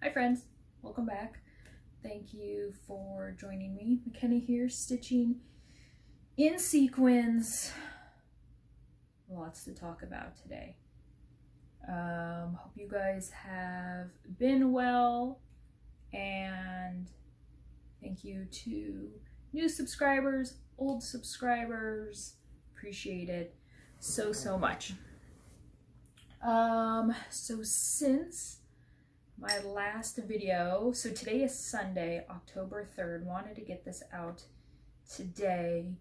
Hi friends, welcome back. Thank you for joining me. McKenna here, stitching in sequins. Lots to talk about today. Hope you guys have been well, and thank you to new subscribers, old subscribers. Appreciate it so much. So since my last video, so today is Sunday, October 3rd, wanted to get this out today.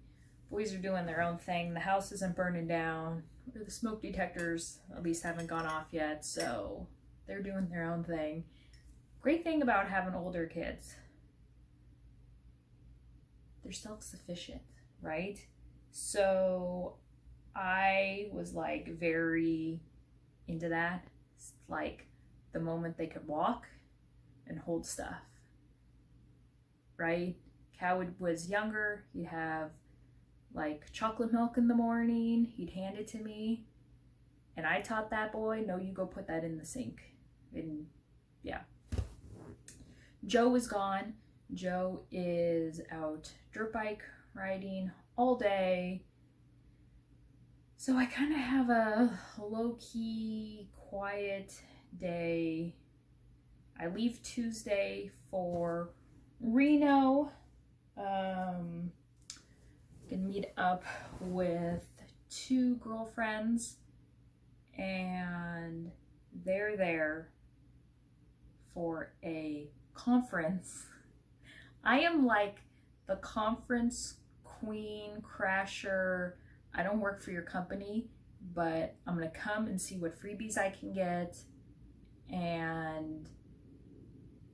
Boys are doing their own thing. The house isn't burning down. The smoke detectors at least haven't gone off yet, so they're doing their own thing. Great thing about having older kids, they're self-sufficient, right? So I was like very into that. It's like the moment they could walk and hold stuff, right? Cal was younger, he'd have like chocolate milk in the morning, he'd hand it to me, and I taught that boy, no, you go put that in the sink. And yeah. Joe is gone. Joe is out dirt bike riding all day. So I kind of have a low-key, quiet day. I leave Tuesday for Reno. Gonna meet up with two girlfriends, and they're there for a conference. I am like the conference queen, crasher. I don't work for your company, but I'm gonna come and see what freebies I can get and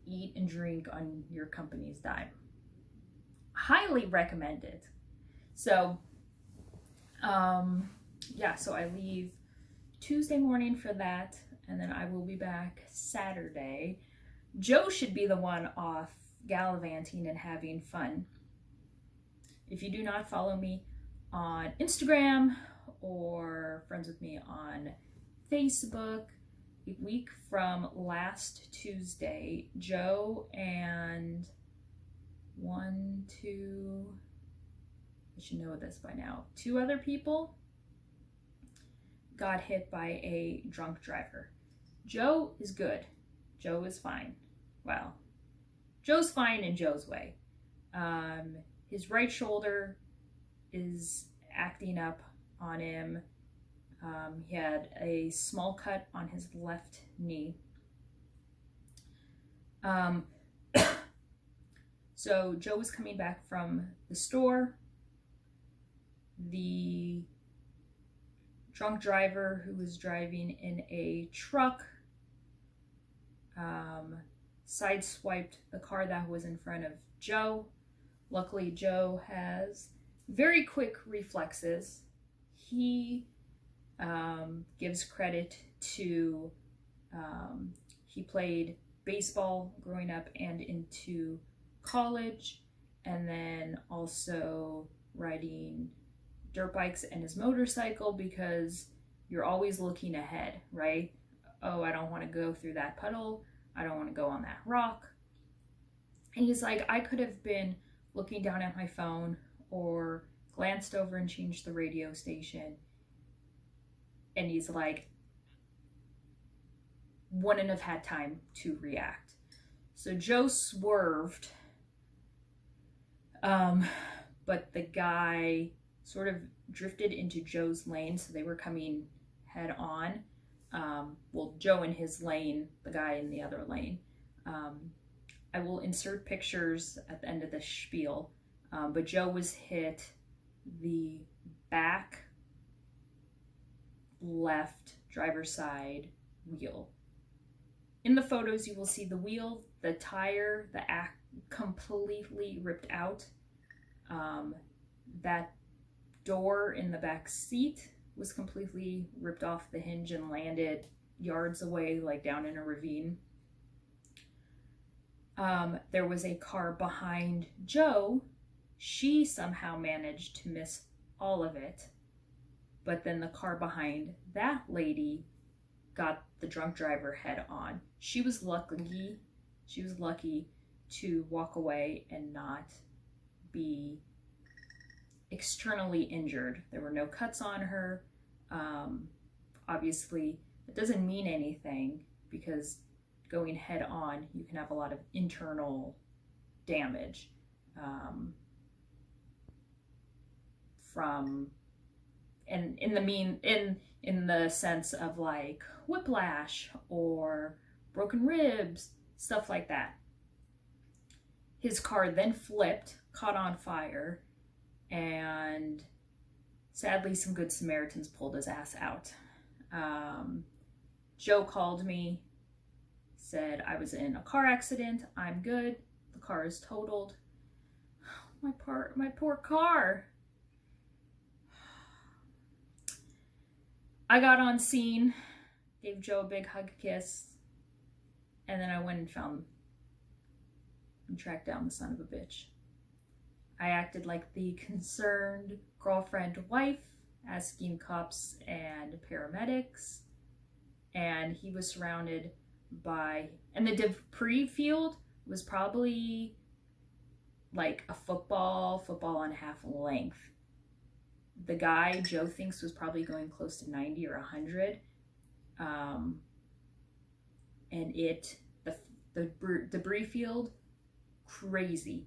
eat and drink on your company's dime. Highly recommend it. So, yeah, so I leave Tuesday morning for that, and then I will be back Saturday. Joe should be the one off gallivanting and having fun. If you do not follow me on Instagram or friends with me on Facebook, a week from last Tuesday, Joe and I should know this by now, 2 other people got hit by a drunk driver. Joe is good. Joe is fine. Well, Joe's fine in Joe's way. His right shoulder is acting up on him. He had a small cut on his left knee. So Joe was coming back from the store. The drunk driver who was driving in a truck sideswiped the car that was in front of Joe. Luckily, Joe has very quick reflexes. He gives credit to, he played baseball growing up and into college, and then also riding dirt bikes and his motorcycle, because you're always looking ahead, right? Oh, I don't want to go through that puddle. I don't want to go on that rock. And he's like, I could have been looking down at my phone or glanced over and changed the radio station. And he's like, wouldn't have had time to react. So Joe swerved, but the guy sort of drifted into Joe's lane, so they were coming head on. Well, Joe in his lane, the guy in the other lane. I will insert pictures at the end of the spiel, but Joe was hit the back left driver's side wheel. In the photos, you will see the wheel, the tire, the completely ripped out. That door in the back seat was completely ripped off the hinge and landed yards away, like down in a ravine. There was a car behind Joe. She somehow managed to miss all of it, but then the car behind that lady got the drunk driver head on. She was lucky She was lucky to walk away and not be externally injured. There were no cuts on her. Obviously, it doesn't mean anything because going head on, you can have a lot of internal damage from, and in the sense of like whiplash or broken ribs, stuff like that. His car then flipped, caught on fire, and sadly some good Samaritans pulled his ass out. Joe called me, said I was in a car accident, I'm good, the car is totaled. My poor car. I got on scene, gave Joe a big hug, kiss, and then I went and found and tracked down the son of a bitch. I acted like the concerned girlfriend wife, asking cops and paramedics, and he was surrounded by, and the debris field was probably like a football and a half length. The guy Joe thinks was probably going close to 90 or 100. And the debris field, crazy.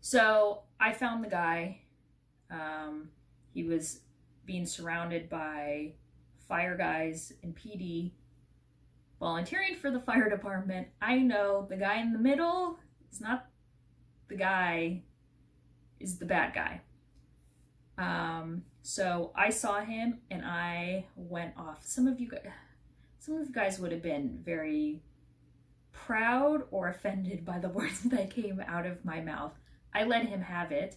So I found the guy. He was being surrounded by fire guys and PD volunteering for the fire department. I know the guy in the middle is not the guy, is the bad guy. So I saw him and I went off. Some of you guys would have been very proud or offended by the words that came out of my mouth. I let him have it.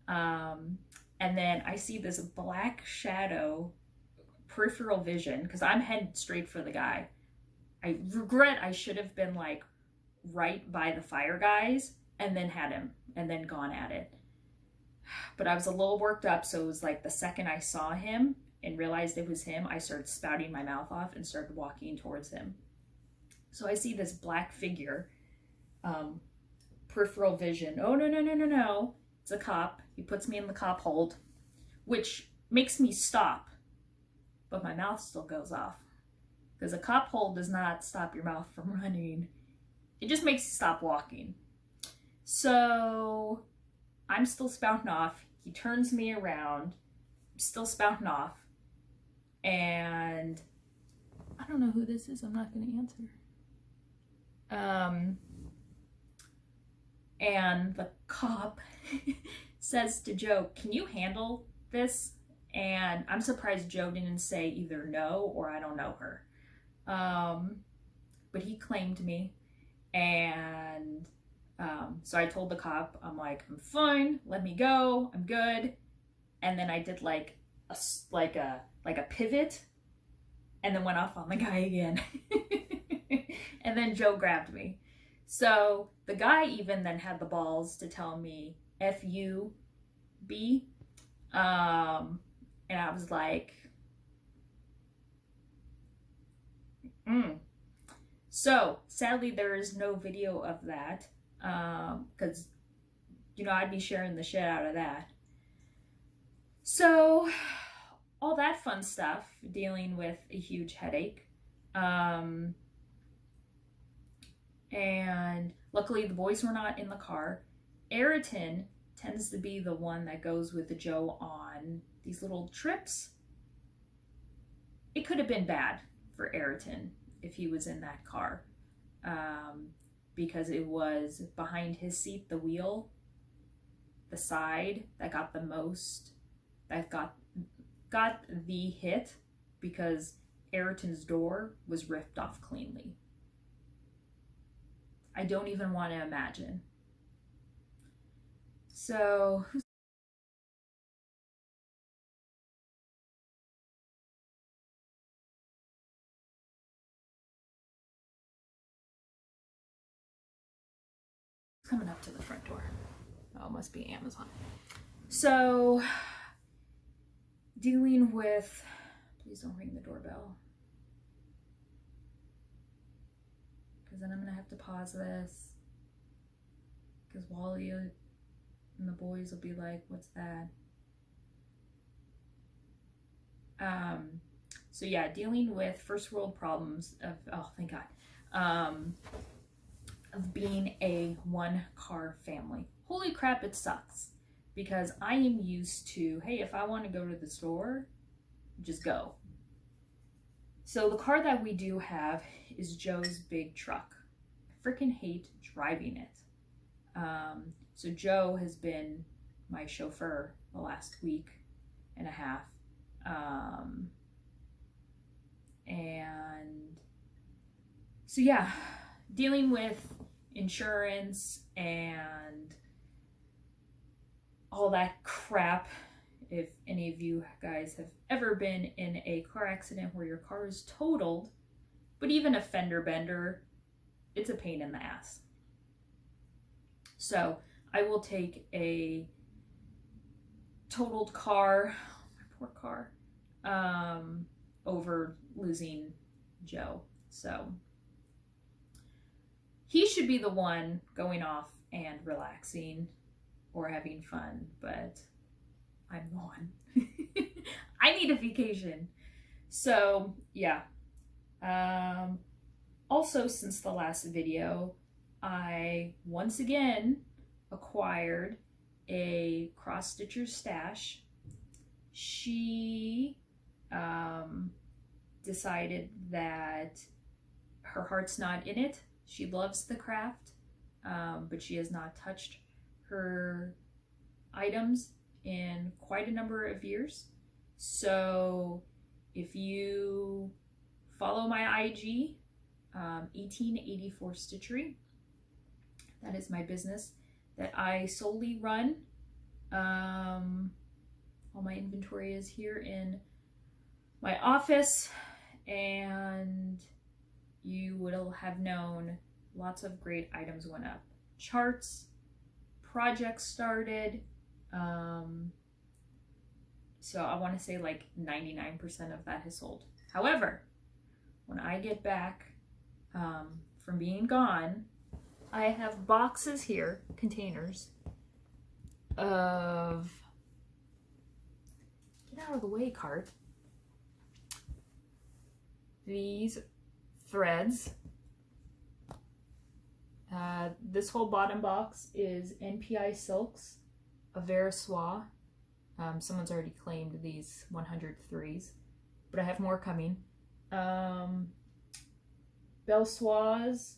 And then I see this black shadow, peripheral vision, because I'm headed straight for the guy. I regret I should have been like right by the fire guys and then had him and then gone at it. But I was a little worked up, so it was like the second I saw him and realized it was him, I started spouting my mouth off and started walking towards him. So I see this black figure, peripheral vision. Oh, no. It's a cop. He puts me in the cop hold, which makes me stop, but my mouth still goes off. Because a cop hold does not stop your mouth from running. It just makes you stop walking. So I'm still spouting off. He turns me around. I'm still spouting off. And I don't know who this is. I'm not going to answer. And the cop says to Joe, "Can you handle this?" And I'm surprised Joe didn't say either no or I don't know her. But he claimed me. And so I told the cop, I'm like, I'm fine, let me go, I'm good. And then I did like a pivot and then went off on the guy again. And then Joe grabbed me. So the guy even then had the balls to tell me F-U-B. And I was like, So sadly there is no video of that. Because, I'd be sharing the shit out of that. So, all that fun stuff, dealing with a huge headache. And luckily the boys were not in the car. Ayrton tends to be the one that goes with Joe on these little trips. It could have been bad for Ayrton if he was in that car. Because it was behind his seat, the wheel, the side that got the most, that got the hit, because Ayrton's door was ripped off cleanly. I don't even want to imagine. So, coming up to the front door. Oh, must be Amazon. So, dealing with, please don't ring the doorbell. because then I'm going to have to pause this. Because Wally and the boys will be like, what's that? So yeah, dealing with first world problems of, oh, thank God, of being a one-car family. Holy crap, it sucks. Because I am used to, hey, if I want to go to the store, just go. So the car that we do have is Joe's big truck. I freaking hate driving it. So Joe has been my chauffeur the last week and a half. And so yeah, dealing with insurance and all that crap. If any of you guys have ever been in a car accident where your car is totaled, but even a fender bender, it's a pain in the ass. So I will take a totaled car, my poor car, over losing Joe. So he should be the one going off and relaxing or having fun, but I'm the one. I need a vacation. So yeah. Also, since the last video, I once again acquired a cross stitcher stash. She decided that her heart's not in it. She loves the craft, but she has not touched her items in quite a number of years. So if you follow my IG, 1884 Stitchery, that is my business that I solely run. All my inventory is here in my office, and you will have known lots of great items went up. Charts, projects started. So I want to say like 99% of that has sold. However, when I get back from being gone, I have boxes here, containers of, get out of the way, cart, these threads. This whole bottom box is NPI Silks, Avera Soie. Someone's already claimed these 103s, but I have more coming. Belle Soies,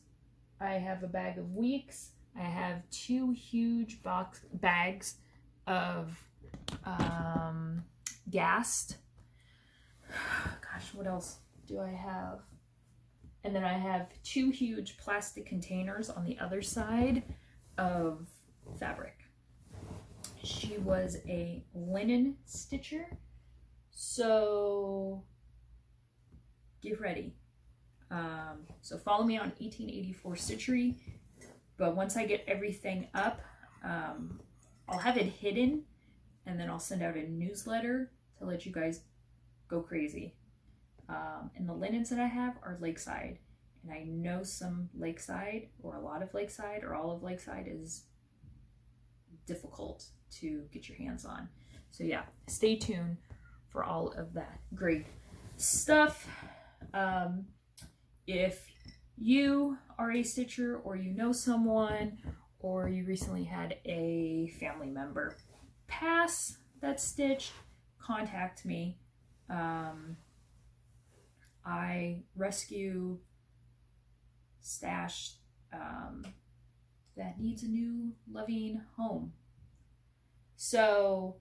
I have a bag of Weeks. I have 2 huge bags of Gast. Gosh, what else do I have? And then I have 2 huge plastic containers on the other side of fabric. She was a linen stitcher, so get ready. So follow me on 1884 Stitchery, but once I get everything up, I'll have it hidden, and then I'll send out a newsletter to let you guys go crazy. And the linens that I have are Lakeside, and I know some Lakeside, or a lot of Lakeside, or all of Lakeside is difficult to get your hands on. So yeah, stay tuned for all of that great stuff. If you are a stitcher, or you know someone, or you recently had a family member pass that stitched, contact me. I rescue stash that needs a new loving home. So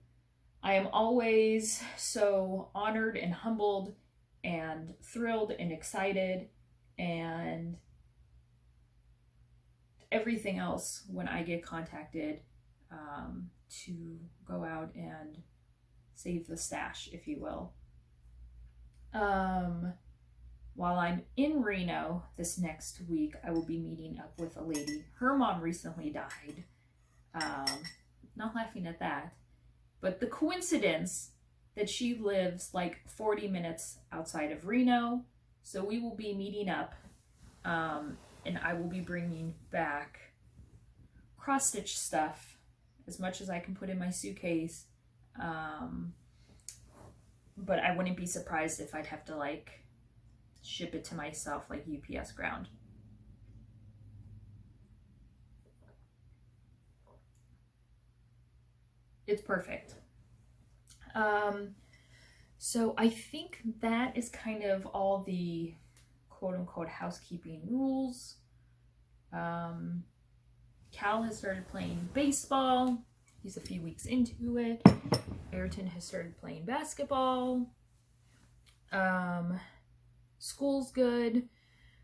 I am always so honored and humbled and thrilled and excited and everything else when I get contacted to go out and save the stash, if you will. While I'm in Reno this next week, I will be meeting up with a lady. Her mom recently died. Not laughing at that, but the coincidence that she lives like 40 minutes outside of Reno. So we will be meeting up and I will be bringing back cross-stitch stuff as much as I can put in my suitcase. But I wouldn't be surprised if I'd have to like ship it to myself like UPS ground. It's perfect. So I think that is kind of all the quote-unquote housekeeping rules. Cal has started playing baseball. He's a few weeks into it. Ayrton has started playing basketball. School's good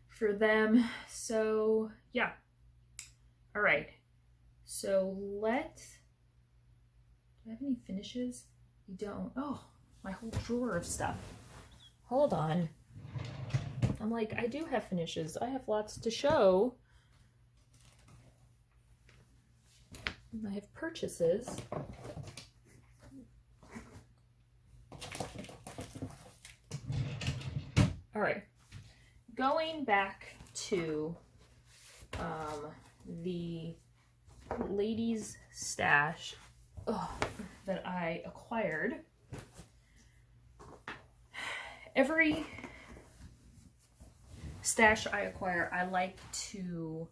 for them. So yeah. All right. So do I have any finishes? You don't. Oh, my whole drawer of stuff. Hold on. I'm like, I do have finishes. I have lots to show. I have purchases. All right. Going back to the ladies' stash that I acquired. Every stash I acquire, I like to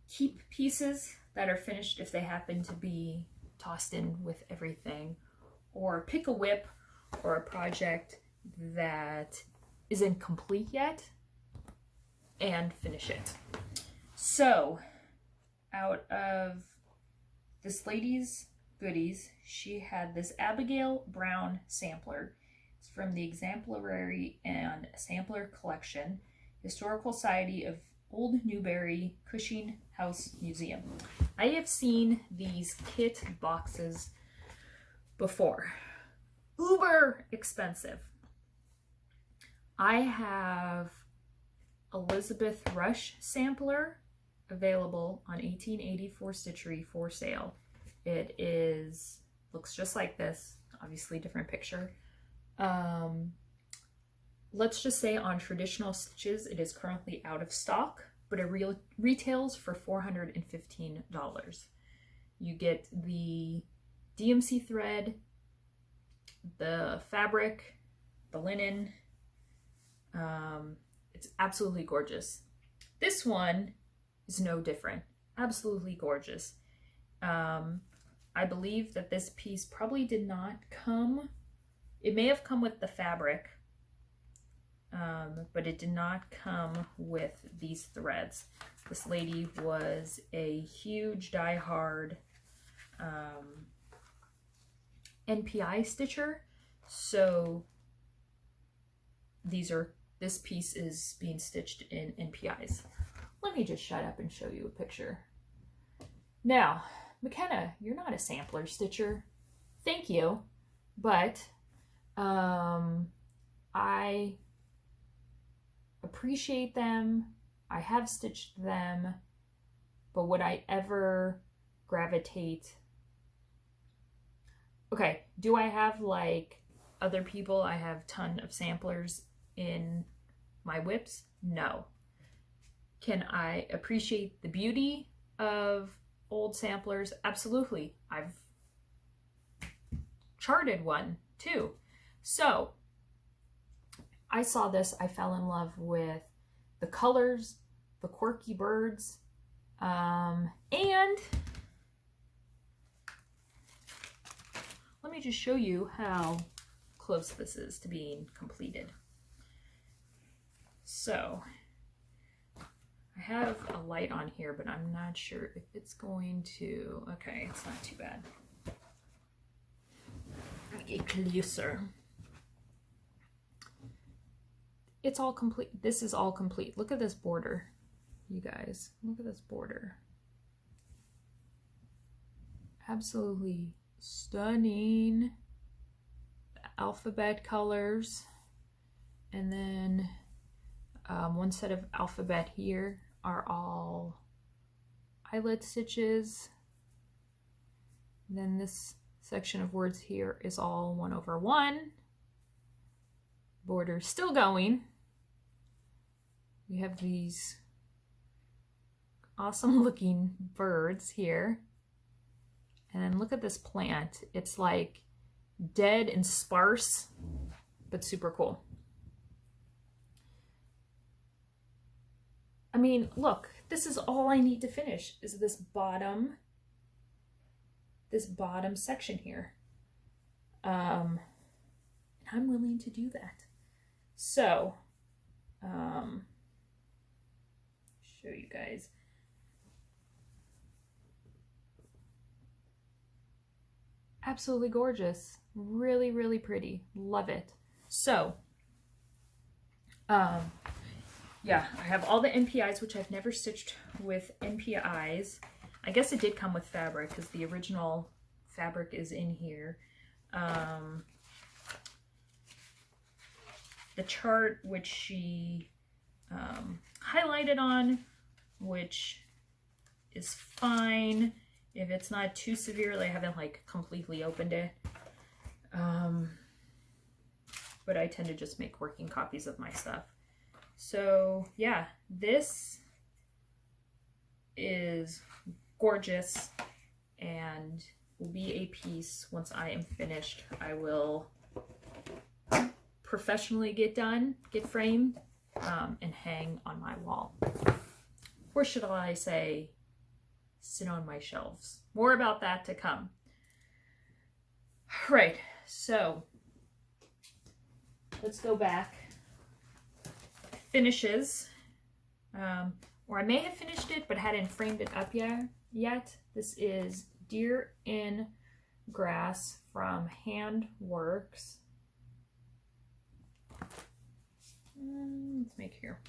keep pieces that are finished if they happen to be tossed in with everything, or pick a whip or a project that isn't complete yet and finish it. So out of this lady's goodies, she had this Abigail Brown sampler. It's from the Exemplary and Sampler Collection, Historical Society of Old Newbury, Cushing House Museum. I have seen these kit boxes before. Uber expensive. I have Elizabeth Rush sampler available on 1884 Stitchery for sale. It looks just like this, obviously different picture. Let's just say on traditional stitches, it is currently out of stock, but it retails for $415. You get the DMC thread, the fabric, the linen. It's absolutely gorgeous. This one is no different. Absolutely gorgeous. I believe that this piece probably did not come. It may have come with the fabric, but it did not come with these threads. This lady was a huge die-hard NPI stitcher, so this piece is being stitched in NPIs. Let me just shut up and show you a picture. Now, McKenna, you're not a sampler stitcher. Thank you, but I appreciate them. I have stitched them, but would I ever gravitate? Okay, do I have like other people? I have a ton of samplers in my whips? No. Can I appreciate the beauty of old samplers? Absolutely. I've charted one too. So I saw this, I fell in love with the colors, the quirky birds, and let me just show you how close this is to being completed. So I have a light on here, but I'm not sure if it's going to, okay, it's not too bad. Let me get closer. It's all complete. This is all complete. Look at this border, you guys. Look at this border. Absolutely stunning. The alphabet colors. And then one set of alphabet here are all eyelet stitches. And then this section of words here is all 1/1. Border still going. we have these awesome looking birds here. And then look at this plant. It's like dead and sparse, but super cool. I mean, look, this is all I need to finish is this bottom section here. And I'm willing to do that. So, show you guys. Absolutely gorgeous. Really, really pretty. Love it. So, yeah, I have all the NPIs, which I've never stitched with NPIs. I guess it did come with fabric because the original fabric is in here. The chart, which she highlighted on, which is fine if it's not too severely. I haven't like completely opened it. But I tend to just make working copies of my stuff. So yeah, this is gorgeous and will be a piece once I am finished. I will professionally get framed, and hang on my wall. Or should I say, sit on my shelves. More about that to come. Right, so let's go back. Finishes, or I may have finished it but hadn't framed it up yet. This is Deer in Grass from Handworks. Let's make here.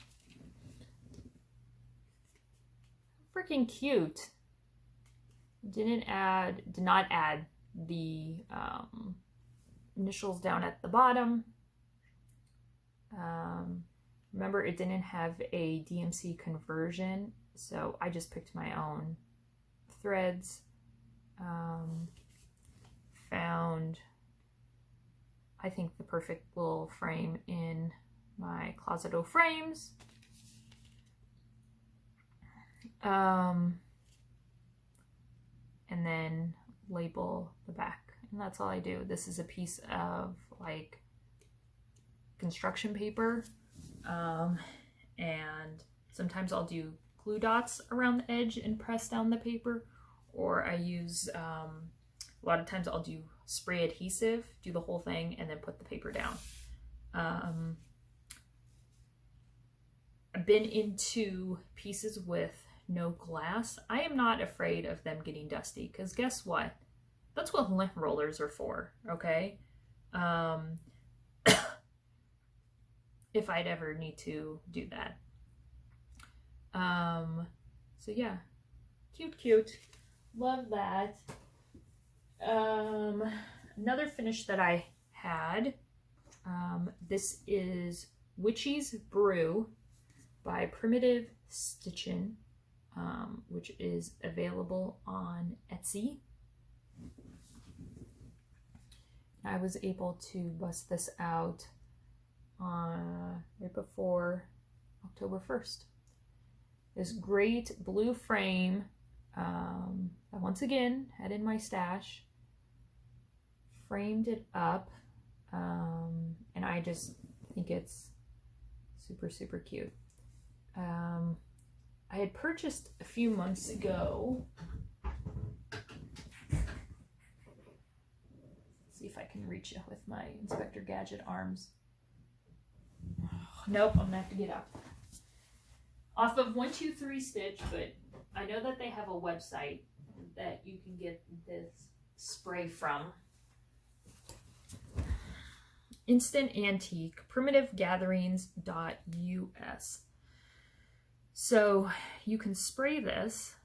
Freaking cute. Did not add the initials down at the bottom. Remember, it didn't have a DMC conversion, so I just picked my own threads. Found, I think, the perfect little frame in my Closet O Frames. And then label the back, and that's all I do. This is a piece of like construction paper, and sometimes I'll do glue dots around the edge and press down the paper, or I use a lot of times I'll do spray adhesive, do the whole thing, and then put the paper down. I've been into pieces with no glass. I am not afraid of them getting dusty, because guess what? That's what lint rollers are for, okay? If I'd ever need to do that. So yeah, cute. Love that. Another finish that I had, this is Witchy's Brew by Primitive Stitchin', which is available on Etsy. I was able to bust this out right before October 1st. This great blue frame, I once again had in my stash, framed it up, and I just think it's super cute. I had purchased a few months ago. Let's see if I can reach it with my Inspector Gadget arms. Nope, I'm gonna have to get up. Off of 123 Stitch, but I know that they have a website that you can get this spray from. Instant Antique, primitivegatherings.us. So you can spray this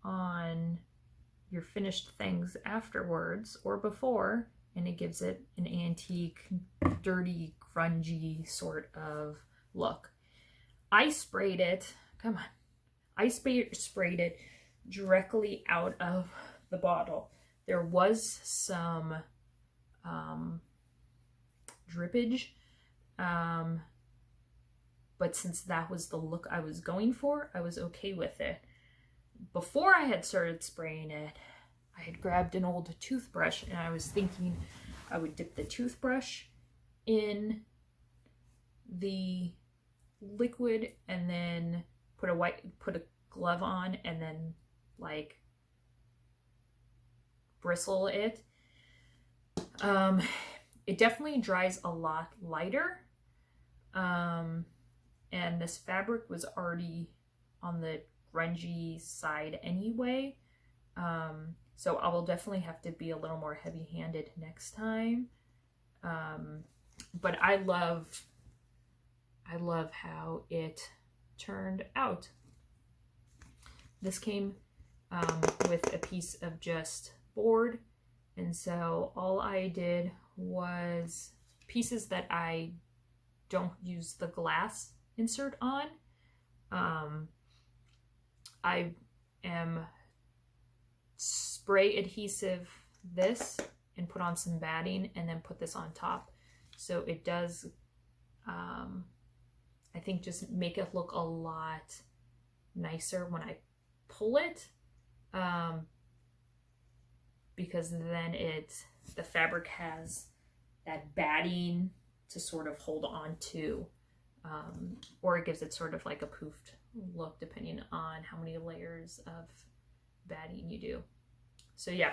on your finished things afterwards or before, and it gives it an antique, dirty, grungy sort of look. I sprayed it, I sprayed it directly out of the bottle. There was some drippage, but since that was the look I was going for, I was okay with it. Before I had started spraying it, I had grabbed an old toothbrush and I was thinking I would dip the toothbrush in the liquid and then put a glove on and then like bristle it. It definitely dries a lot lighter. And this fabric was already on the grungy side anyway. So I will definitely have to be a little more heavy-handed next time. But I love how it turned out. This came with a piece of just board, and so all I did was pieces that I don't use the glass insert on. I am spray adhesive this and put on some batting and then put this on top. So it does, I think, just make it look a lot nicer when I pull it, because then the fabric has that batting to sort of hold on to, or it gives it sort of like a poofed look depending on how many layers of batting you do. So yeah.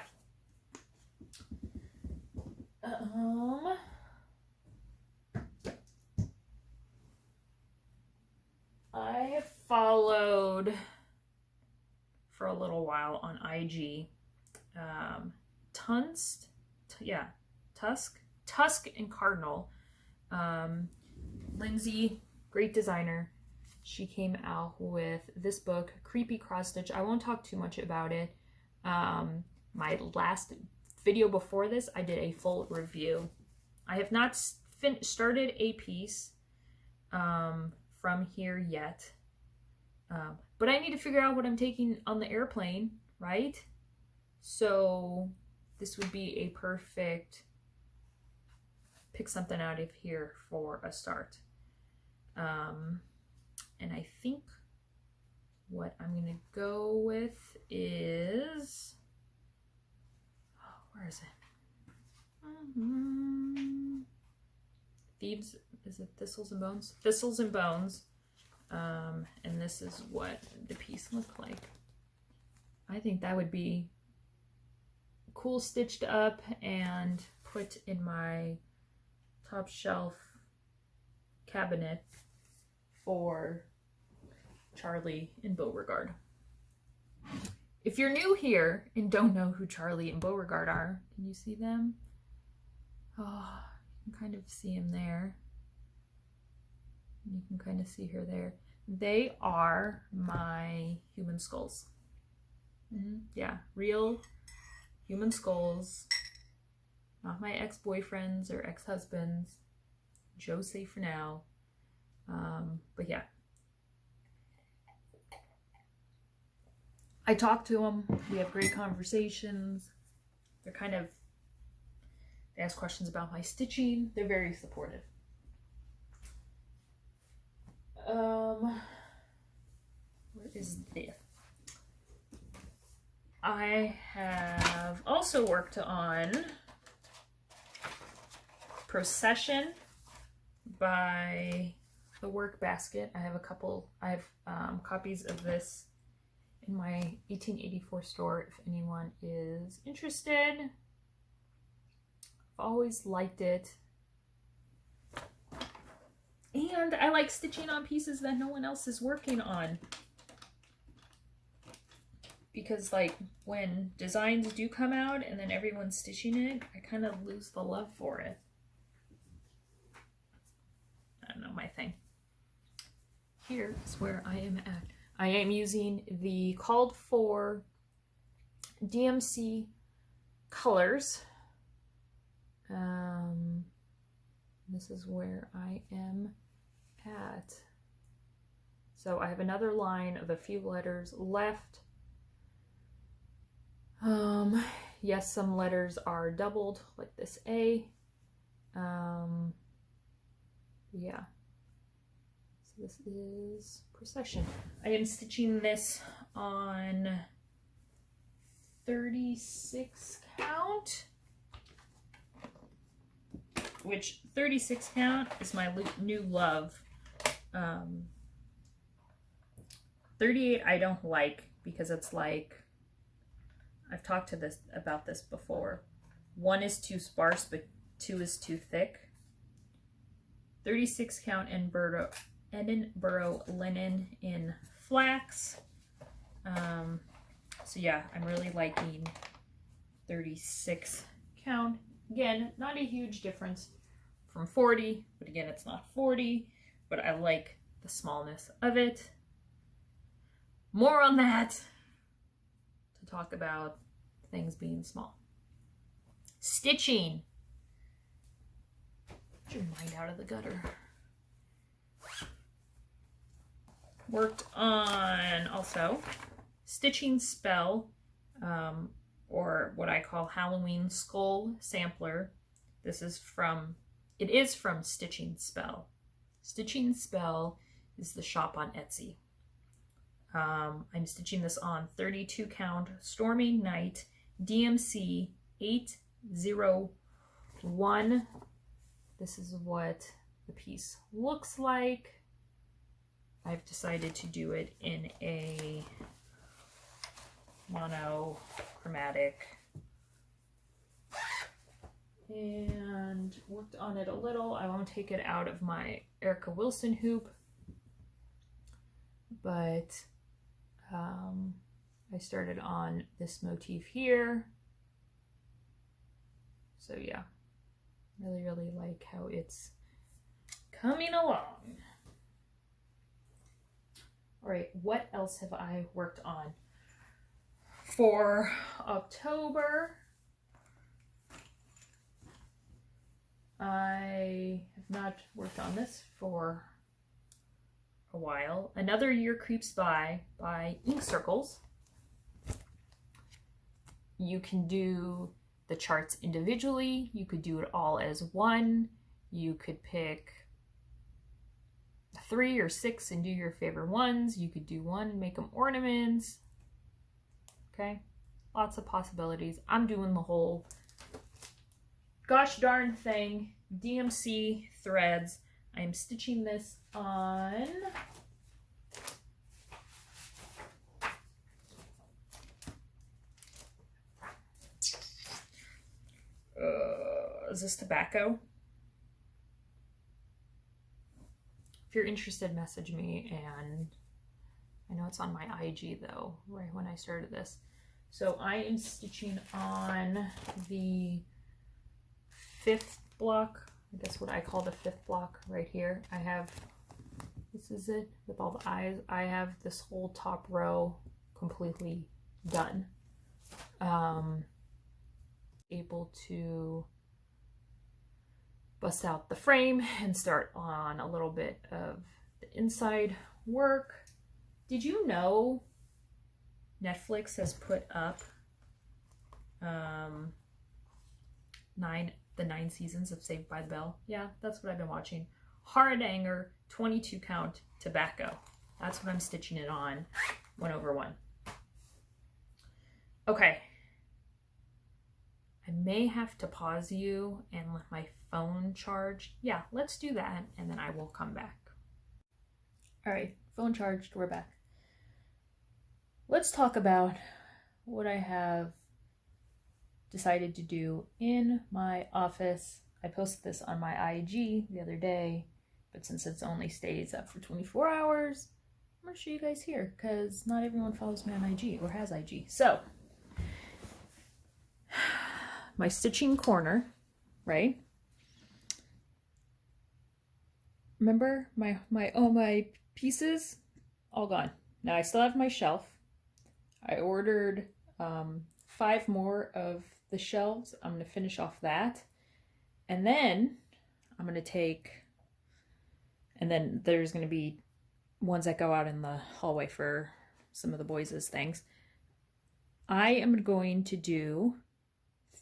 I followed for a little while on IG Tusk and Cardinal. Lindsay, great designer. She came out with this book, Creepy Cross Stitch. I won't talk too much about it. My last video before this, I did a full review. I have not started a piece from here yet. But I need to figure out what I'm taking on the airplane, right? So this would be a perfect pick something out of here for a start. And I think what I'm gonna go with is, where is it? Thieves, is it Thistles and Bones? Thistles and Bones. And this is what the piece looked like. I think that would be cool stitched up and put in my top shelf cabinet for Charlie and Beauregard. If you're new here and don't know who Charlie and Beauregard are, can you see them? Oh, you can kind of see him there. You can kind of see her there. They are my human skulls. Yeah, real human skulls. Not my ex-boyfriends or ex-husbands. Joe safe for now. But yeah. I talk to them. We have great conversations. They ask questions about my stitching. They're very supportive. What is this? I have also worked on Procession by The Work Basket. I have copies of this in my 1884 store if anyone is interested. I've always liked it. And I like stitching on pieces that no one else is working on. Because like when designs do come out and then everyone's stitching it, I kind of lose the love for it. I don't know, my thing. Here is where I am at. I am using the called for DMC colors. This is where I am at. So I have another line of a few letters left. Yes, some letters are doubled, like this A. Yeah. So This is Procession. I am stitching this on 36 count, which 36 count is my new love. 38 I don't like because it's like, I've talked about this before. 1 is too sparse, but 2 is too thick. 36 count Edinburgh linen in flax. So yeah, I'm really liking 36 count. Again, not a huge difference from 40, but again, it's not 40, but I like the smallness of it. More on that to talk about things being small. Stitching. Get your mind out of the gutter. Worked on also Stitching Spell, or what I call Halloween Skull Sampler. It is from Stitching Spell. Stitching Spell is the shop on Etsy. I'm stitching this on 32 count Stormy Night DMC 801. This is what the piece looks like. I've decided to do it in a monochromatic and worked on it a little. I won't take it out of my Erica Wilson hoop, but I started on this motif here. So yeah, really like how it's coming along. All right, what else have I worked on? For October, I have not worked on this for a while. Another Year Creeps by Ink Circles. You can do the charts individually. You could do it all as one. You could pick 3 or 6 and do your favorite ones. You could do one, make them ornaments. Okay, lots of possibilities. I'm doing the whole gosh darn thing. DMC threads. I am stitching this on is this tobacco? If you're interested, message me, and I know it's on my IG though, right when I started this. So I am stitching on the 5th block, I guess what I call the 5th block right here. I have, this is it with all the eyes. I have this whole top row completely done. Able to bust out the frame and start on a little bit of the inside work. Did you know Netflix has put up the 9 seasons of Saved by the Bell? Yeah, that's what I've been watching. Hard Anger 22 count tobacco. That's what I'm stitching it on, 1/1. Okay. I may have to pause you and let my phone charge. Yeah, let's do that, and then I will come back. All right, phone charged, we're back. Let's talk about what I have decided to do in my office. I posted this on my IG the other day, but since it only stays up for 24 hours, I'm gonna show you guys here because not everyone follows me on IG or has IG. So, my stitching corner, right? Remember all my pieces? All gone. Now I still have my shelf. I ordered 5 more of the shelves. I'm going to finish off that. And then I'm going to take, and then there's going to be ones that go out in the hallway for some of the boys' things. I am going to do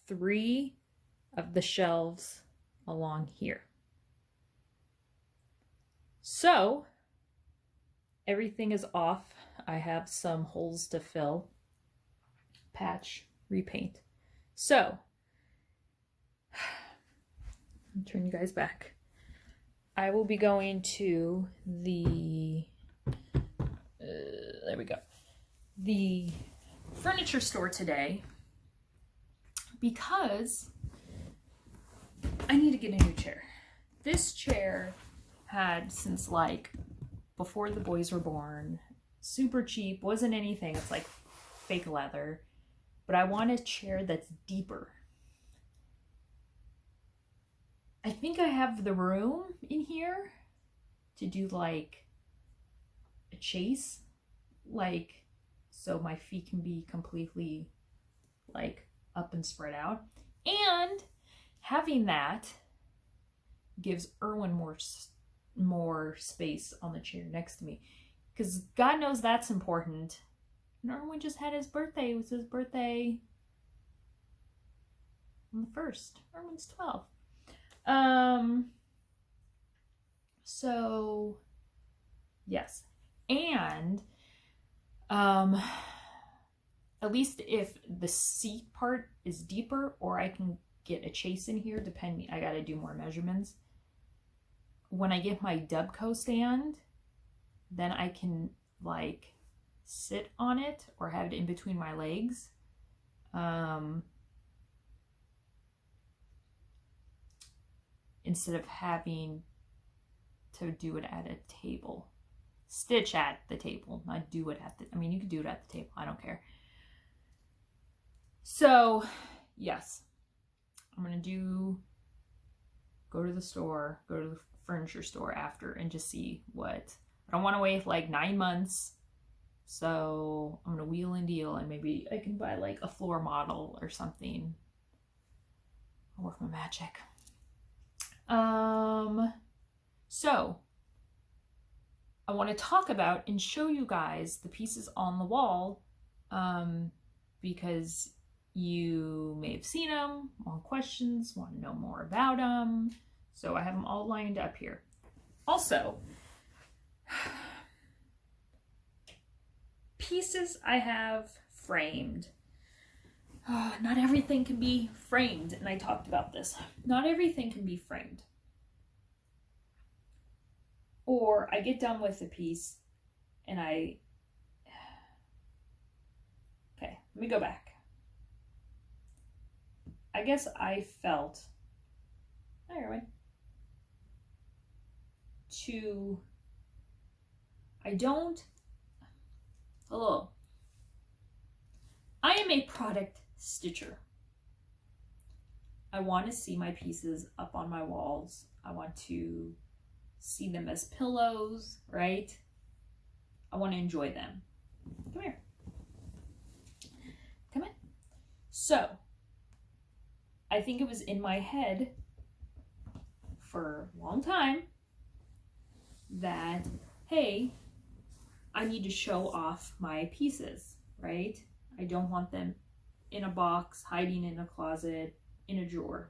3 of the shelves along here. So everything is off. I have some holes to fill. Patch, repaint. So, turn you guys back. I will be going to the, there we go, the furniture store today because I need to get a new chair. This chair had since like before the boys were born, super cheap, wasn't anything, it's like fake leather, but I want a chair that's deeper. I think I have the room in here to do like a chase, like so my feet can be completely like up and spread out. And having that gives Erwin more space on the chair next to me, because God knows that's important. And Erwin just had his birthday. It was his birthday on the 1st. Erwin's 12. So yes. And at least if the seat part is deeper, or I can get a chase in here, depending, I gotta do more measurements. When I get my Dubco stand, then I can like sit on it or have it in between my legs. Instead of having to do it at a table. Stitch at the table, not do it at the, I mean, you could do it at the table, I don't care. So, yes, I'm gonna go to the store, go to the furniture store after and just see what, I don't want to wait like 9 months. So I'm gonna wheel and deal, and maybe I can buy like a floor model or something. I'll work my magic. So I want to talk about and show you guys the pieces on the wall, because you may have seen them, want questions, want to know more about them. So I have them all lined up here. Also, pieces I have framed. Not everything can be framed, and I talked about this. Not everything can be framed. Or I get done with the piece and okay, let me go back. I guess I felt, I am a product stitcher. I want to see my pieces up on my walls. I want to see them as pillows, right? I want to enjoy them. Come here. Come in. So, I think it was in my head for a long time that, hey, I need to show off my pieces, right? I don't want them in a box, hiding in a closet, in a drawer.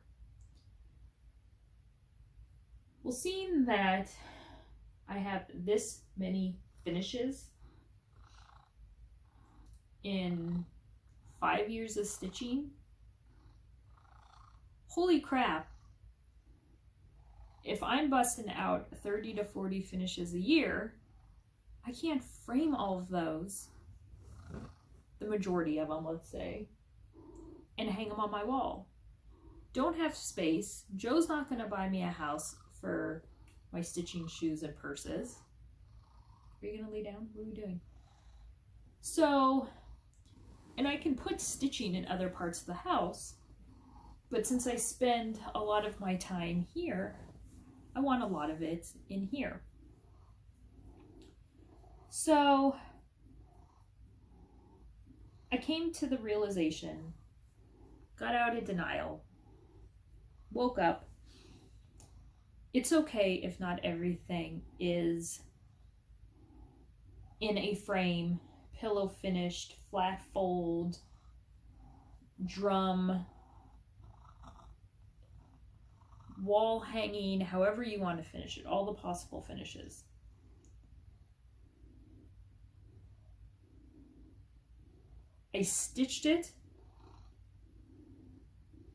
Well, seeing that I have this many finishes in 5 years of stitching, holy crap, if I'm busting out 30 to 40 finishes a year, I can't frame all of those, the majority of them, let's say, and hang them on my wall. Don't have space. Joe's not going to buy me a house for my stitching shoes and purses. Are you going to lay down? What are we doing? So, and I can put stitching in other parts of the house, but since I spend a lot of my time here, I want a lot of it in here. So I came to the realization, got out of denial, woke up. It's okay if not everything is in a frame, pillow finished, flat fold, drum, wall hanging, however you want to finish it, all the possible finishes. I stitched it,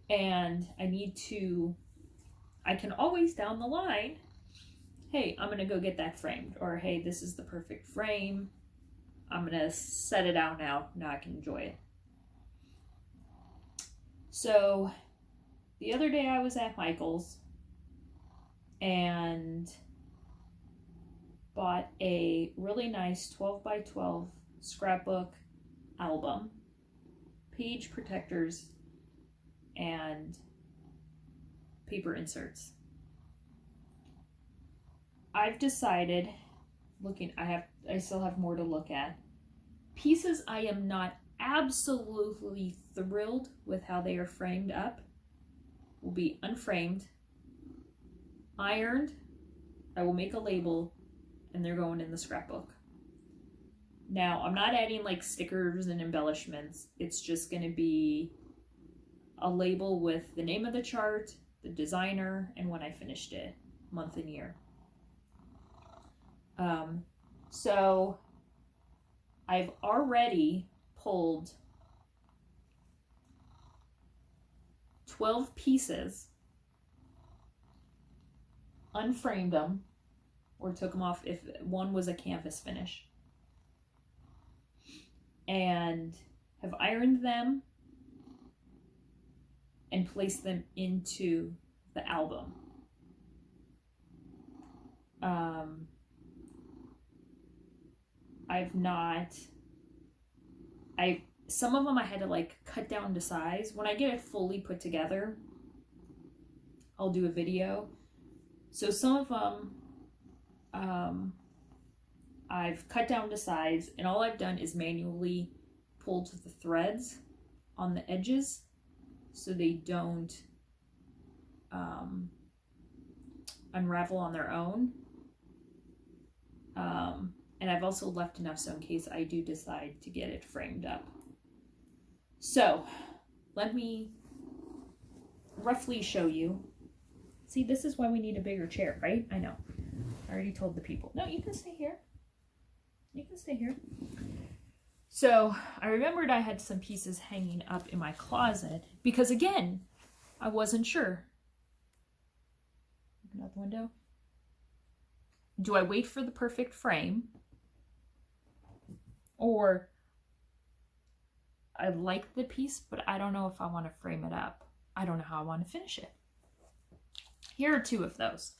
and I can always down the line, hey, I'm gonna go get that framed, or hey, this is the perfect frame. I'm gonna set it out now I can enjoy it. So the other day I was at Michael's and bought a really nice 12 by 12 scrapbook album, page protectors, and paper inserts. I've decided, I still have more to look at. Pieces I am not absolutely thrilled with how they are framed up will be unframed, ironed, I will make a label, and they're going in the scrapbook. Now, I'm not adding like stickers and embellishments. It's just going to be a label with the name of the chart, the designer, and when I finished it, month and year. So I've already pulled 12 pieces, unframed them, or took them off if one was a canvas finish, and have ironed them and placed them into the album. Some of them I had to like cut down to size. When I get it fully put together, I'll do a video. So some of them I've cut down to size, and all I've done is manually pulled the threads on the edges so they don't unravel on their own. And I've also left enough so in case I do decide to get it framed up. So let me roughly show you. See, this is why we need a bigger chair, right? I know. I already told the people. No, you can stay here. You can stay here. So I remembered I had some pieces hanging up in my closet because, again, I wasn't sure. Open out the window. Do I wait for the perfect frame? Or I like the piece, but I don't know if I want to frame it up. I don't know how I want to finish it. Here are two of those.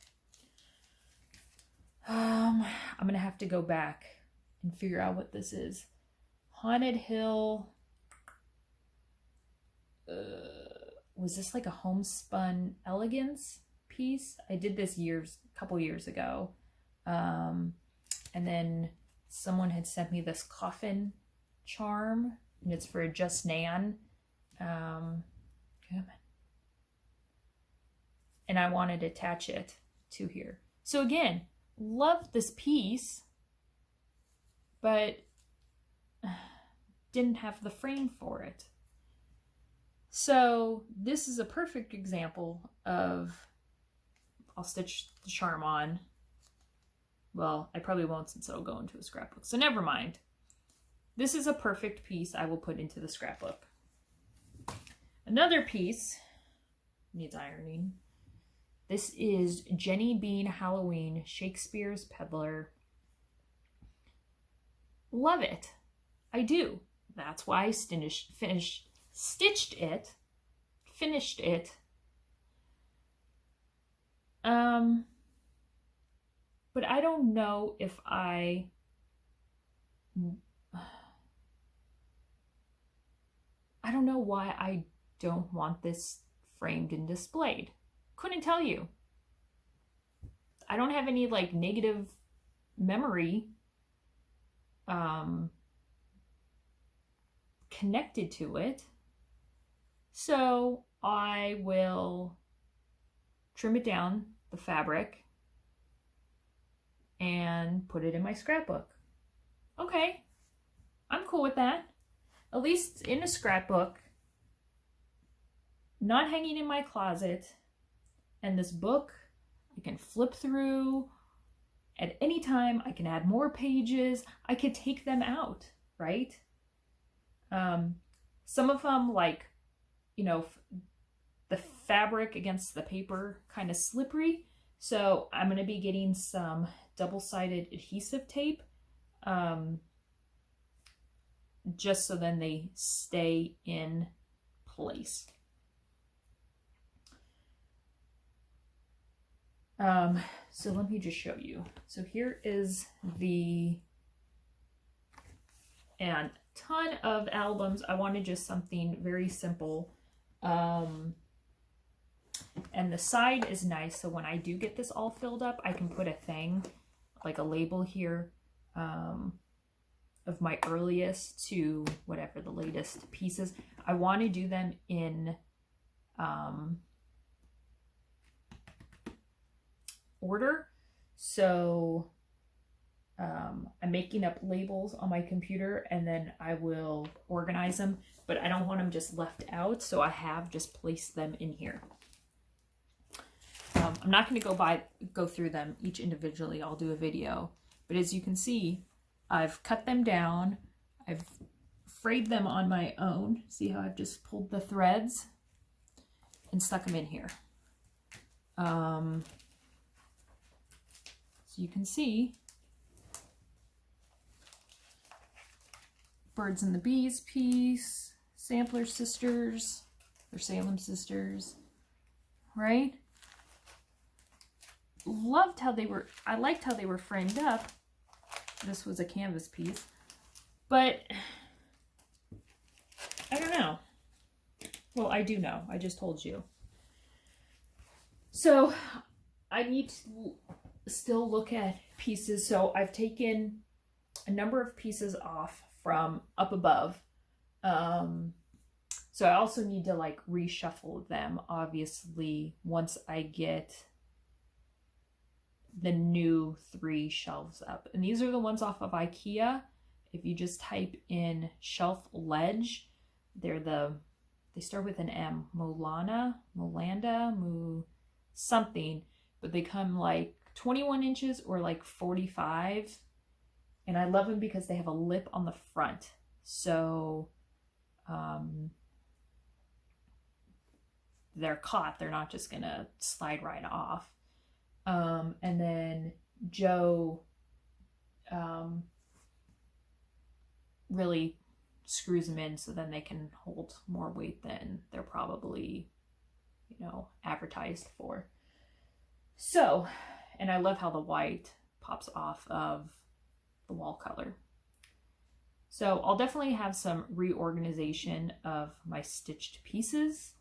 I'm going to have to go back and figure out what this is. Haunted Hill. Was this like a homespun elegance piece? I did this a couple years ago. And then someone had sent me this Coffin Charm, and it's for a Just Nan. And I wanted to attach it to here. So again, love this piece, but didn't have the frame for it. So this is a perfect example of, I'll stitch the charm on. Well, I probably won't since it'll go into a scrapbook. So never mind. This is a perfect piece I will put into the scrapbook. Another piece needs ironing. This is Jenny Bean Halloween, Shakespeare's Peddler. Love it. I do. That's why I stitched it. Finished it. But I don't know if I don't know why I don't want this framed and displayed. Couldn't tell you. I don't have any like negative memory connected to it. So I will trim it down, the fabric, and put it in my scrapbook. Okay, I'm cool with that. At least in a scrapbook, not hanging in my closet. And this book, I can flip through at any time. I can add more pages. I could take them out, right? Some of them, like, you know, the fabric against the paper kind of slippery. So I'm going to be getting some double-sided adhesive tape, just so then they stay in place. So let me just show you. So here is and ton of albums. I wanted just something very simple. And the side is nice, so when I do get this all filled up, I can put a thing, like a label here, of my earliest to whatever the latest pieces. I want to do them in order. So I'm making up labels on my computer and then I will organize them, but I don't want them just left out, so I have just placed them in here. I'm not going to go through them each individually. I'll do a video, but as you can see, I've cut them down. I've frayed them on my own. See how I've just pulled the threads and stuck them in here. So you can see Birds and the Bees piece, Sampler Sisters, or Salem Sisters, right? Loved how they were, I liked how they were framed up. This was a canvas piece, but I don't know. Well, I do know, I just told you. So I need to still look at pieces. So I've taken a number of pieces off from up above. So I also need to like reshuffle them, obviously, once I get the new 3 shelves up. And these are the ones off of IKEA. If you just type in shelf ledge, they start with an M, Molanda, something, but they come like 21 inches or like 45. And I love them because they have a lip on the front. So they're caught. They're not just going to slide right off. And then Joe really screws them in so then they can hold more weight than they're probably, you know, advertised for. So, and I love how the white pops off of the wall color. So I'll definitely have some reorganization of my stitched pieces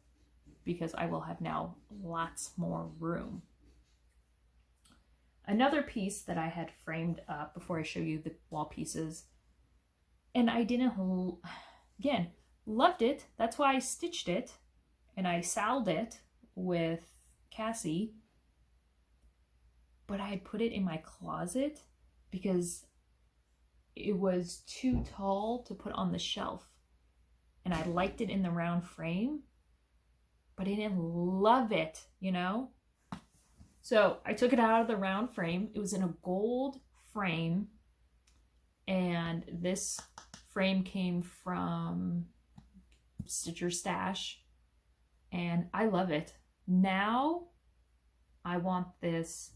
because I will have now lots more room. Another piece that I had framed up before I show you the wall pieces, and I didn't, again, loved it. That's why I stitched it and I salved it with Cassie, but I had put it in my closet because it was too tall to put on the shelf. And I liked it in the round frame, but I didn't love it, you know? So I took it out of the round frame. It was in a gold frame. And this frame came from Stitcher Stash. And I love it. Now I want this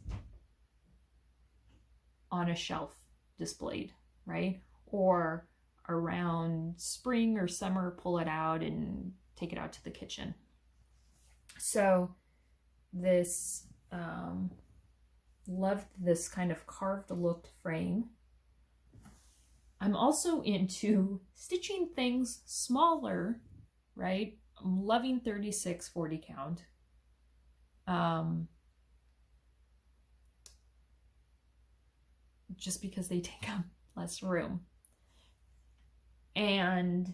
on a shelf displayed, right? Or around spring or summer, pull it out and take it out to the kitchen. So this, loved this kind of carved looked frame. I'm also into stitching things smaller, right? I'm loving 36/40 count. Just because they take up less room. And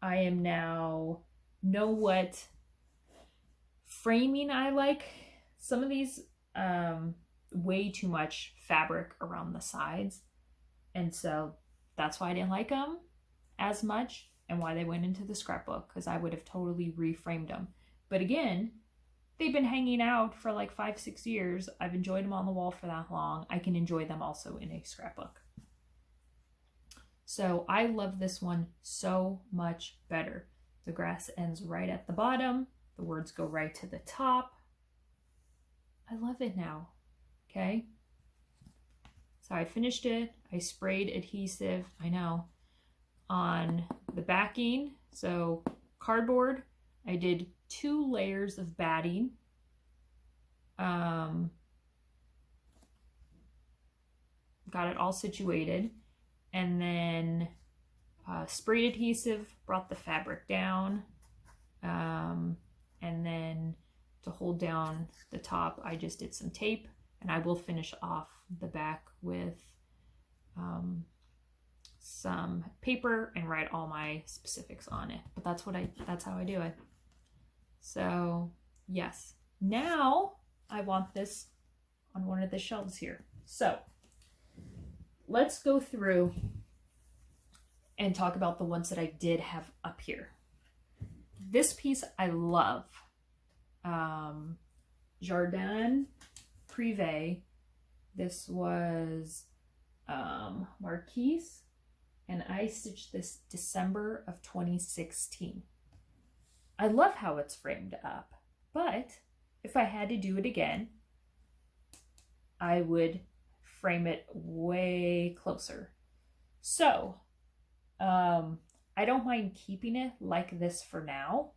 I am now know what framing I like. Some of these way too much fabric around the sides, and so that's why I didn't like them as much and why they went into the scrapbook, because I would have totally reframed them. But again, they've been hanging out for like 5-6 years. I've enjoyed them on the wall for that long. I can enjoy them also in a scrapbook. So I love this one so much better. The grass ends right at the bottom. The words go right to the top. I love it now, okay? So I finished it. I sprayed adhesive, I know, on the backing. So cardboard, I did 2 layers of batting. Got it all situated. And then sprayed adhesive, brought the fabric down. And then to hold down the top, I just did some tape, and I will finish off the back with some paper and write all my specifics on it. But that's how I do it. So yes, now I want this on one of the shelves here. So let's go through and talk about the ones that I did have up here. This piece I love. Jardin Privé. This was Marquise, and I stitched this December of 2016. I love how it's framed up, but if I had to do it again, I would frame it way closer. So I don't mind keeping it like this for now,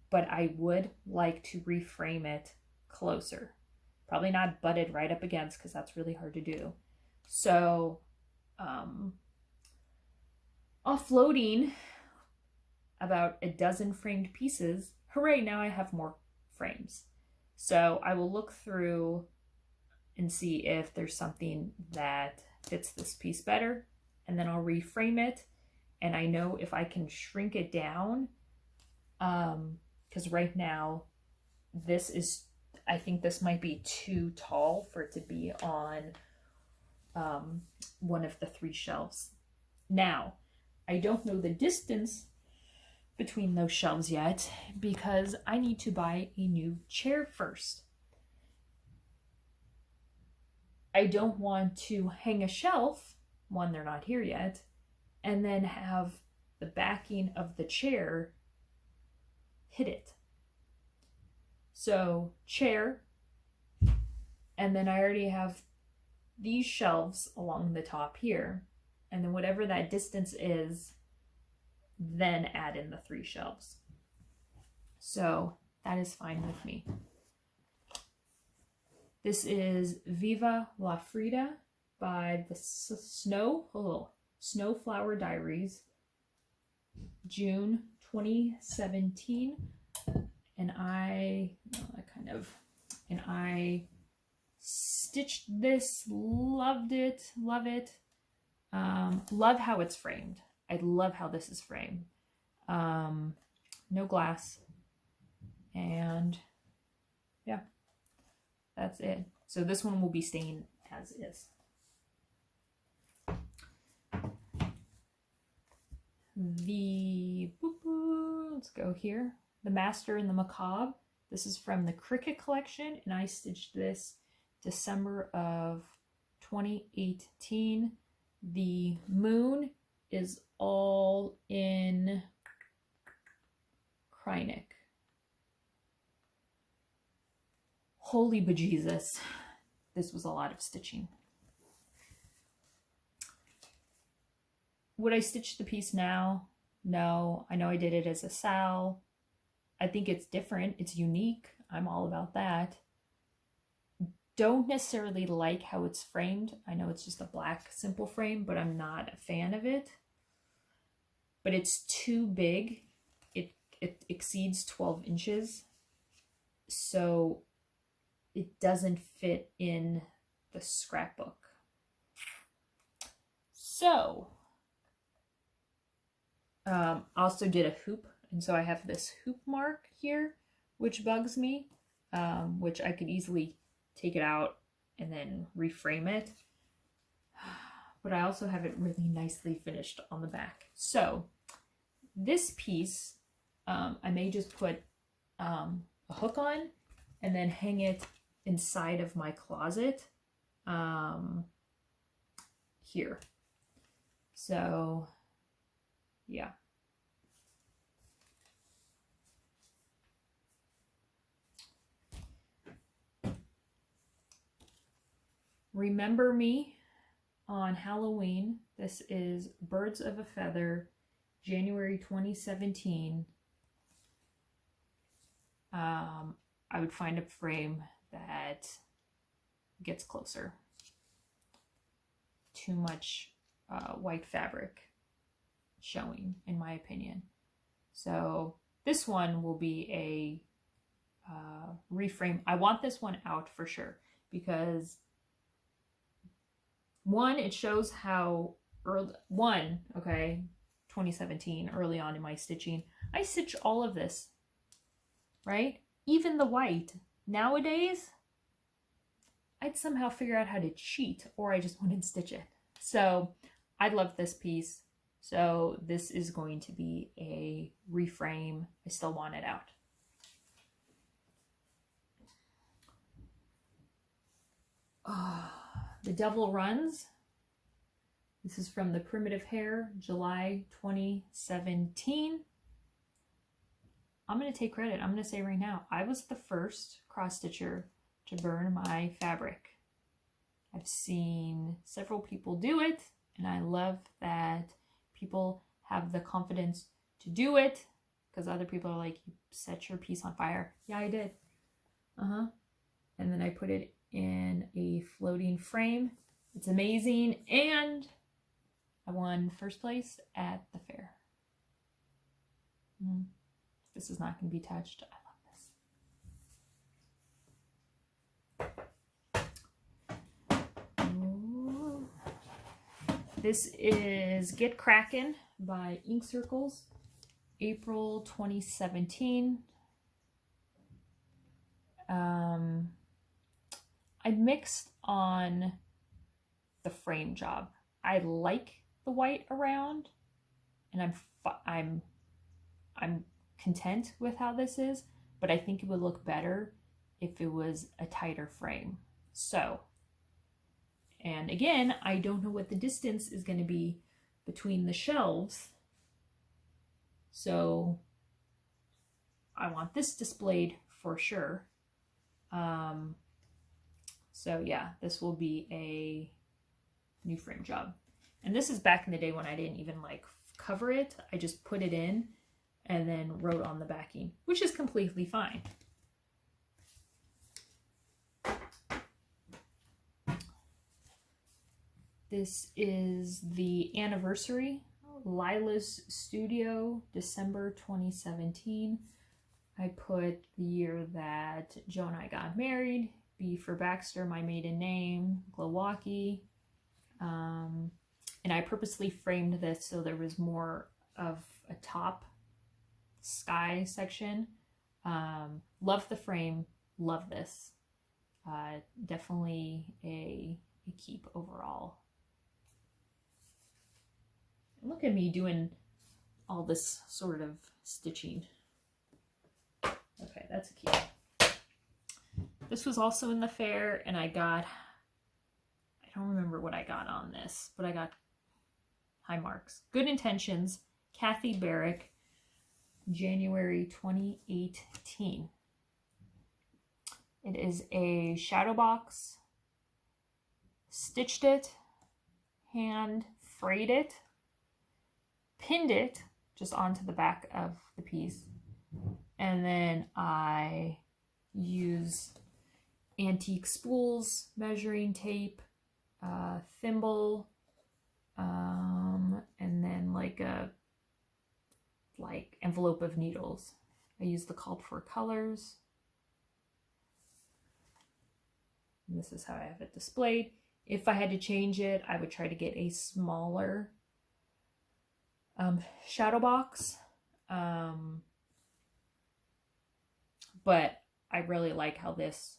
but I would like to reframe it closer. Probably not butted right up against, because that's really hard to do. So offloading about a dozen framed pieces, hooray, now I have more frames. So I will look through and see if there's something that fits this piece better, and then I'll reframe it. And I know if I can shrink it down, because right now this is, I think this might be too tall for it to be on one of the 3 shelves. Now, I don't know the distance between those shelves yet, because I need to buy a new chair first. I don't want to hang a shelf, one, they're not here yet, and then have the backing of the chair hit it. So chair, and then I already have these shelves along the top here, and then whatever that distance is, then add in the 3 shelves. So that is fine with me. This is Viva La Frida by the Snowflower Diaries, June 2017. And I stitched this, loved it, love it. Love how it's framed. I love how this is framed. No glass. And yeah, that's it. So this one will be staying as is. Let's go here. The Master and the Macabre. This is from the Cricket collection, and I stitched this December of 2018. The moon is all in Krynic. Holy bejesus. This was a lot of stitching. Would I stitch the piece now? No. I know I did it as a sal. I think it's different. It's unique. I'm all about that. Don't necessarily like how it's framed. I know it's just a black simple frame, but I'm not a fan of it. But it's too big. It exceeds 12 inches. So it doesn't fit in the scrapbook. So also did a hoop, and so I have this hoop mark here, which bugs me, which I could easily take it out and then reframe it. But I also have it really nicely finished on the back. So this piece, I may just put a hook on and then hang it inside of my closet here. So yeah. Remember Me on Halloween. This is Birds of a Feather, January 2017. I would find a frame that gets closer. Too much white fabric showing, in my opinion. So this one will be a reframe. I want this one out for sure because one, it shows how early, 2017, early on in my stitching, I stitch all of this, right? Even the white. Nowadays, I'd somehow figure out how to cheat, or I just wouldn't stitch it. So I love this piece. So this is going to be a reframe. I still want it out. The Devil Runs. This is from the Primitive Hair, July 2017. I'm going to take credit. I'm going to say right now, I was the first cross stitcher to burn my fabric. I've seen several people do it, and I love that people have the confidence to do it, because other people are like, you set your piece on fire. Yeah, I did. And then I put it in a floating frame. It's amazing, and I won first place at the fair. This is not going to be touched. I love this. This is Get Crackin' by Ink Circles, April 2017. I mixed on the frame job. I like the white around, and I'm content with how this is, but I think it would look better if it was a tighter frame. So, and again, I don't know what the distance is going to be between the shelves, so I want this displayed for sure. So yeah, this will be a new frame job. And this is back in the day when I didn't even like cover it. I just put it in and then wrote on the backing, which is completely fine. This is the Anniversary, Lila's Studio, December 2017. I put the year that Joe and I got married, B for Baxter, my maiden name, Glowalkie. And I purposely framed this so there was more of a top sky section. Love the frame, love this. Definitely a keep overall. Look at me doing all this sort of stitching. Okay, that's a keep. This was also in the fair, and I got, I don't remember what I got on this, but I got high marks. Good Intentions, Kathy Barrick, January 2018. It is a shadow box. Stitched it, hand frayed it, pinned it just onto the back of the piece, and then I use antique spools, measuring tape, thimble, and then like a envelope of needles. I use the called for colors. And this is how I have it displayed. If I had to change it, I would try to get a smaller shadow box. But I really like how this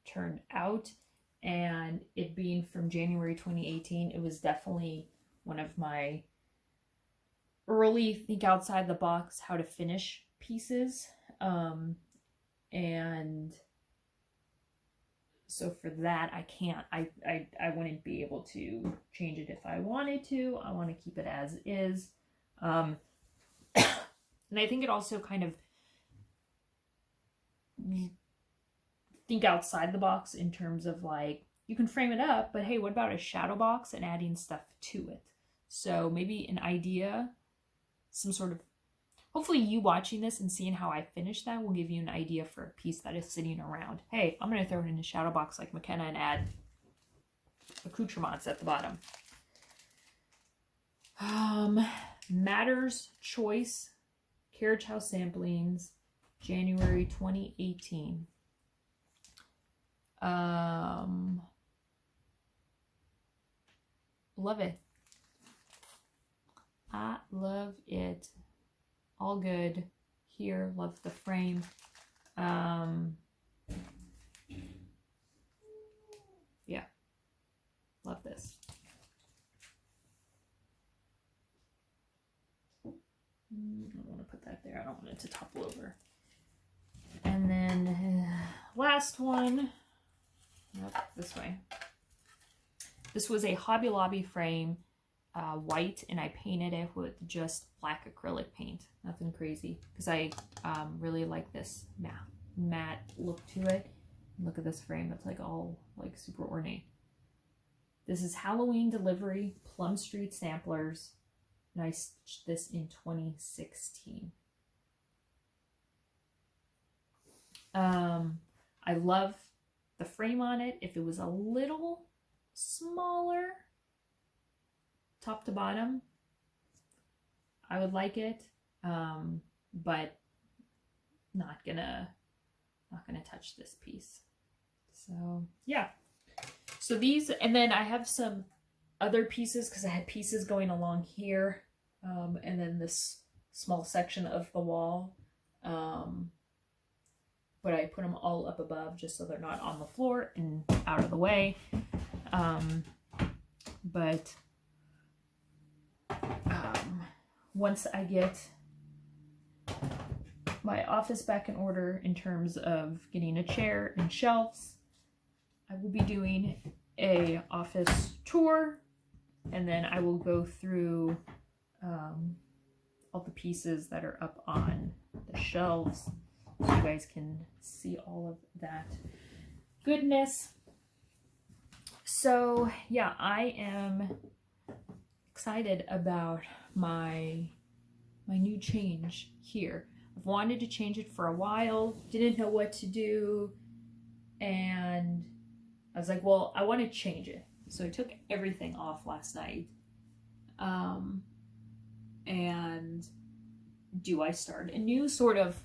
turned out, and it being from January 2018, it was definitely one of my early think outside the box how to finish pieces. And So for that, I can't, I wouldn't be able to change it if I wanted to. I want to keep it as is. And I think it also kind of think outside the box in terms of like, you can frame it up, but hey, what about a shadow box and adding stuff to it? So maybe an idea, some sort of, hopefully you watching this and seeing how I finish that will give you an idea for a piece that is sitting around. Hey, I'm going to throw it in a shadow box like McKenna and add accoutrements at the bottom. Matter's Choice Carriage House Samplings, January 2018. Love it. I love it. All good here. Love the frame. Yeah. Love this. I don't want to put that there. I don't want it to topple over. And then last one. Nope, this way. This was a Hobby Lobby frame, white, and I painted it with just black acrylic paint. Nothing crazy, because I really like this matte look to it. Look at this frame. It's like all like super ornate. This is Halloween Delivery Plum Street Samplers, and I stitched this in 2016. I love the frame on it. If it was a little smaller top to bottom, I would like it, but not gonna touch this piece. So yeah, so these, and then I have some other pieces because I had pieces going along here, and then this small section of the wall, but I put them all up above just so they're not on the floor and out of the way. But once I get my office back in order in terms of getting a chair and shelves, I will be doing a office tour, and then I will go through all the pieces that are up on the shelves so you guys can see all of that goodness. So yeah, I am excited about my new change here. I've wanted to change it for a while, didn't know what to do, and I was like, well, I want to change it. So I took everything off last night. And do I start a new sort of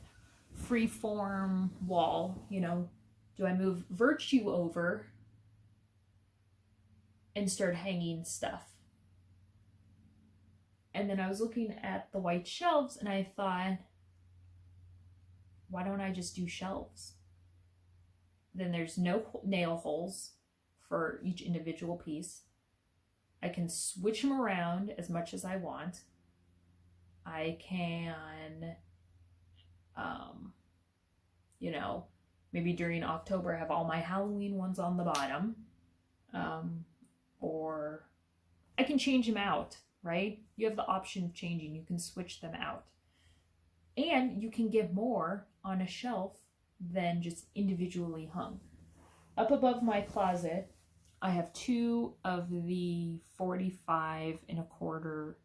free-form wall? You know, do I move Virtue over and start hanging stuff? And then I was looking at the white shelves and I thought, why don't I just do shelves? Then there's no nail holes for each individual piece. I can switch them around as much as I want. I can, you know, maybe during October have all my Halloween ones on the bottom. Or I can change them out, right? You have the option of changing. You can switch them out. And you can get more on a shelf than just individually hung. Up above my closet, I have two of the 45.25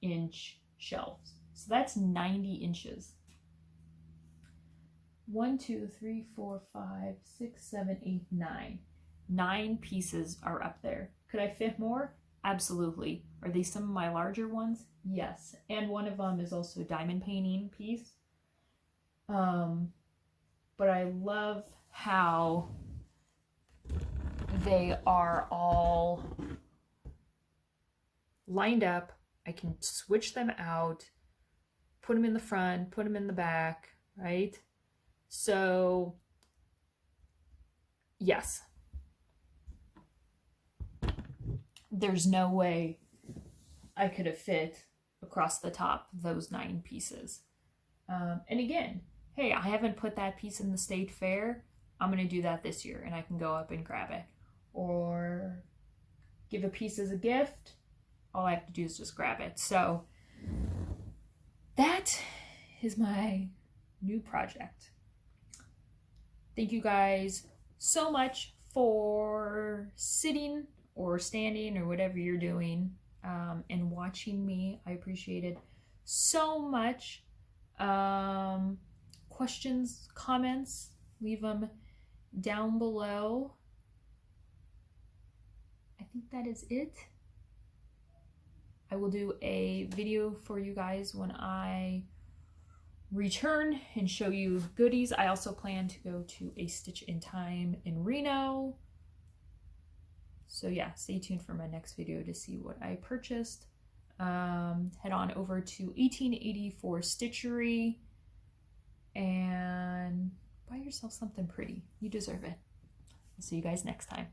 inch shelves. So that's 90 inches. 1, 2, 3, 4, 5, 6, 7, 8, 9. 9 pieces are up there. Could I fit more? Absolutely. Are they some of my larger ones? Yes. And one of them is also a diamond painting piece. But I love how they are all lined up. I can switch them out, put them in the front, put them in the back, right? So, yes. There's no way I could have fit across the top those 9 pieces. And again, hey, I haven't put that piece in the state fair. I'm going to do that this year and I can go up and grab it. Or give a piece as a gift. All I have to do is just grab it. So that is my new project. Thank you guys so much for sitting or standing or whatever you're doing and watching me. I appreciate it so much. Questions, comments, leave them down below. I think that is it. I will do a video for you guys when I return and show you goodies. I also plan to go to a Stitch in Time in Reno. So yeah, stay tuned for my next video to see what I purchased. Head on over to 1884 Stitchery and buy yourself something pretty. You deserve it. I'll see you guys next time.